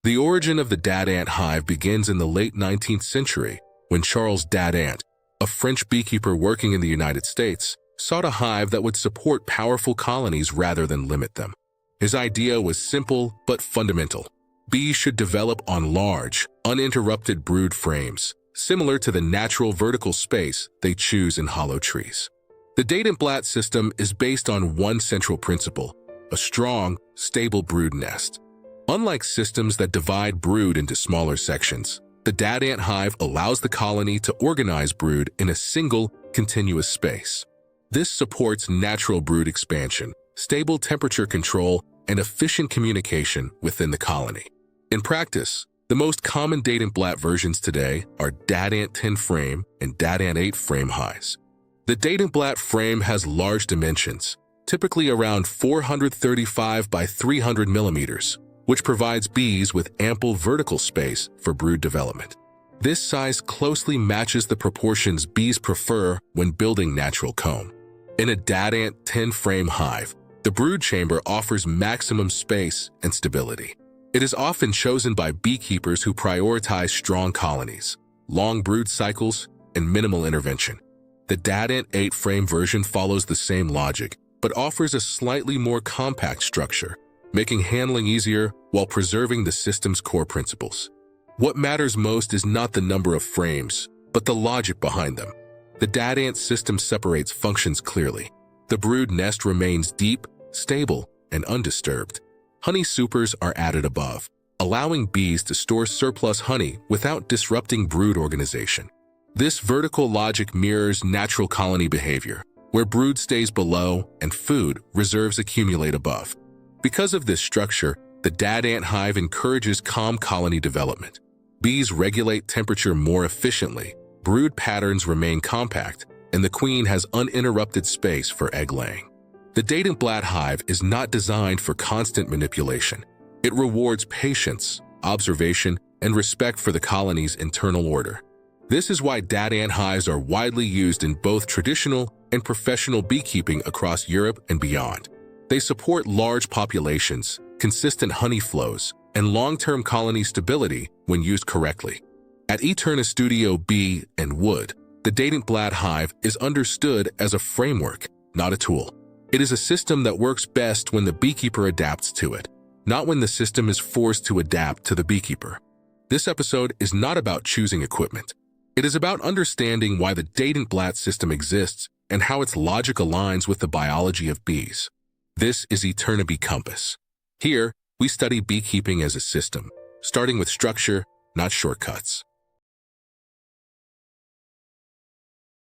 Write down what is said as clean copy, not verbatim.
The origin of the Dadant hive begins in the late 19th century when Charles Dadant, a French beekeeper working in the United States, sought a hive that would support powerful colonies rather than limit them. His idea was simple but fundamental. Bees should develop on large, uninterrupted brood frames, similar to the natural vertical space they choose in hollow trees. The Dadant system is based on one central principle: a strong, stable brood nest. Unlike systems that divide brood into smaller sections, the Dadant hive allows the colony to organize brood in a single, continuous space. This supports natural brood expansion, stable temperature control, and efficient communication within the colony. In practice, the most common Dadant versions today are Dadant 10 frame and Dadant 8 frame hives. The Dadant frame has large dimensions, typically around 435 by 300 millimeters, which provides bees with ample vertical space for brood development. This size closely matches the proportions bees prefer when building natural comb. In a Dadant 10 frame hive, the brood chamber offers maximum space and stability. It is often chosen by beekeepers who prioritize strong colonies, long brood cycles, and minimal intervention. The Dadant 8 frame version follows the same logic, but offers a slightly more compact structure, making handling easier while preserving the system's core principles. What matters most is not the number of frames, but the logic behind them. The Dadant system separates functions clearly. The brood nest remains deep, stable, and undisturbed. Honey supers are added above, allowing bees to store surplus honey without disrupting brood organization. This vertical logic mirrors natural colony behavior, where brood stays below and food reserves accumulate above. Because of this structure, the Dadant hive encourages calm colony development. Bees regulate temperature more efficiently, brood patterns remain compact, and the queen has uninterrupted space for egg laying. The Dadant hive is not designed for constant manipulation. It rewards patience, observation, and respect for the colony's internal order. This is why Dadant hives are widely used in both traditional and professional beekeeping across Europe and beyond. They support large populations, consistent honey flows, and long-term colony stability when used correctly. At ETERNA Studio Bee and Wood, the Dadant hive is understood as a framework, not a tool. It is a system that works best when the beekeeper adapts to it, not when the system is forced to adapt to the beekeeper. This episode is not about choosing equipment. It is about understanding why the Dadant system exists and how its logic aligns with the biology of bees. This is ETERNA Bee Compass. Here, we study beekeeping as a system, starting with structure, not shortcuts.